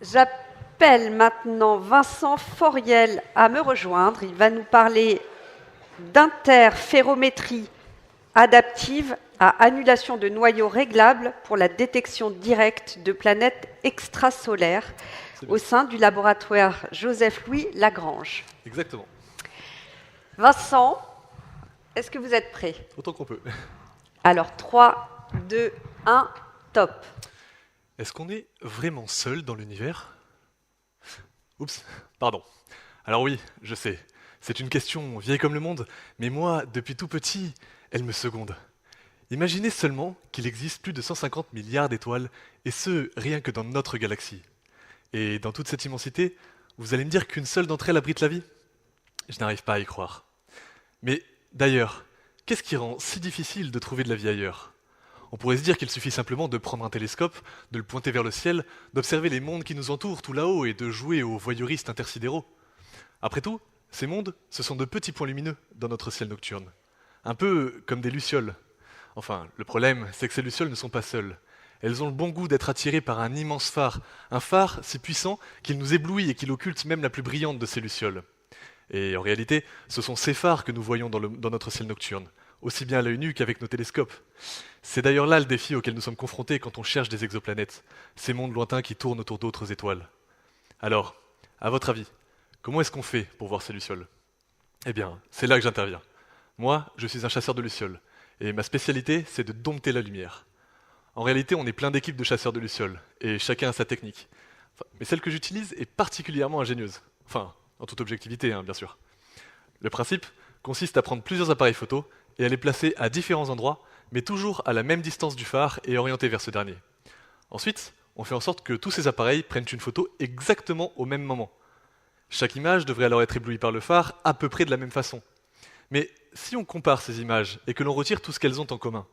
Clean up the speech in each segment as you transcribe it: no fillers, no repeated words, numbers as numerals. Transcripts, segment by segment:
J'appelle maintenant Vincent Foriel à me rejoindre. Il va nous parler d'interférométrie adaptive à annulation de noyaux réglables pour la détection directe de planètes extrasolaires au sein du laboratoire Joseph-Louis Lagrange. Exactement. Vincent, est-ce que vous êtes prêt? Autant qu'on peut. Alors 3, 2, 1, top. Est-ce qu'on est vraiment seul dans l'univers? Oups, pardon. Alors oui, je sais, c'est une question vieille comme le monde, mais moi, depuis tout petit, elle me seconde. Imaginez seulement qu'il existe plus de 150 milliards d'étoiles, et ce, rien que dans notre galaxie. Et dans toute cette immensité, vous allez me dire qu'une seule d'entre elles abrite la vie? Je n'arrive pas à y croire. Mais d'ailleurs, qu'est-ce qui rend si difficile de trouver de la vie ailleurs? On pourrait se dire qu'il suffit simplement de prendre un télescope, de le pointer vers le ciel, d'observer les mondes qui nous entourent tout là-haut et de jouer aux voyeuristes intersidéraux. Après tout, ces mondes, ce sont de petits points lumineux dans notre ciel nocturne. Un peu comme des lucioles. Enfin, le problème, c'est que ces lucioles ne sont pas seules. Elles ont le bon goût d'être attirées par un immense phare, un phare si puissant qu'il nous éblouit et qu'il occulte même la plus brillante de ces lucioles. Et en réalité, ce sont ces phares que nous voyons dans notre ciel nocturne, aussi bien à l'œil nu qu'avec nos télescopes. C'est d'ailleurs là le défi auquel nous sommes confrontés quand on cherche des exoplanètes, ces mondes lointains qui tournent autour d'autres étoiles. Alors, à votre avis, comment est-ce qu'on fait pour voir ces lucioles? Eh bien, c'est là que j'interviens. Moi, je suis un chasseur de lucioles, et ma spécialité, c'est de dompter la lumière. En réalité, on est plein d'équipes de chasseurs de lucioles, et chacun a sa technique. Mais celle que j'utilise est particulièrement ingénieuse. Enfin, en toute objectivité, bien sûr. Le principe consiste à prendre plusieurs appareils photo et à les placer à différents endroits, mais toujours à la même distance du phare et orientés vers ce dernier. Ensuite, on fait en sorte que tous ces appareils prennent une photo exactement au même moment. Chaque image devrait alors être éblouie par le phare à peu près de la même façon. Mais si on compare ces images et que l'on retire tout ce qu'elles ont en commun,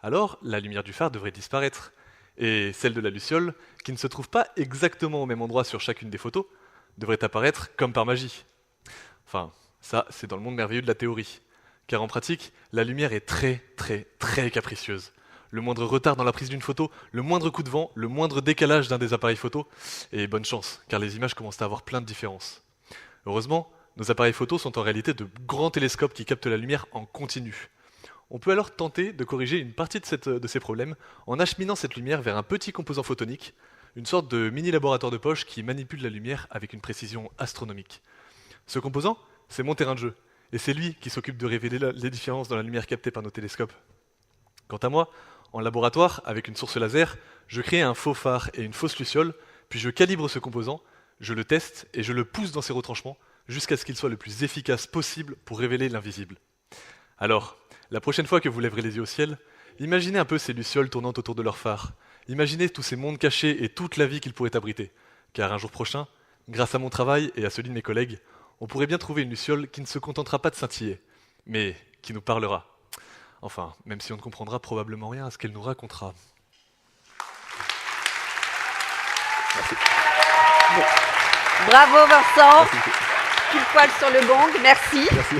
alors la lumière du phare devrait disparaître. Et celle de la luciole, qui ne se trouve pas exactement au même endroit sur chacune des photos, devrait apparaître comme par magie. Enfin, ça, c'est dans le monde merveilleux de la théorie. Car en pratique, la lumière est très capricieuse. Le moindre retard dans la prise d'une photo, le moindre coup de vent, le moindre décalage d'un des appareils photo, et bonne chance, car les images commencent à avoir plein de différences. Heureusement, nos appareils photo sont en réalité de grands télescopes qui captent la lumière en continu. On peut alors tenter de corriger une partie de ces problèmes en acheminant cette lumière vers un petit composant photonique, une sorte de mini-laboratoire de poche qui manipule la lumière avec une précision astronomique. Ce composant, c'est mon terrain de jeu, et c'est lui qui s'occupe de révéler les différences dans la lumière captée par nos télescopes. Quant à moi, en laboratoire, avec une source laser, je crée un faux phare et une fausse luciole, puis je calibre ce composant, je le teste et je le pousse dans ses retranchements jusqu'à ce qu'il soit le plus efficace possible pour révéler l'invisible. Alors, la prochaine fois que vous lèverez les yeux au ciel, imaginez un peu ces lucioles tournant autour de leur phare. Imaginez tous ces mondes cachés et toute la vie qu'ils pourraient abriter. Car un jour prochain, grâce à mon travail et à celui de mes collègues, on pourrait bien trouver une luciole qui ne se contentera pas de scintiller, mais qui nous parlera. Enfin, même si on ne comprendra probablement rien à ce qu'elle nous racontera. Merci. Bon. Bravo Vincent. Merci. Pile poil sur le gong, merci. Merci.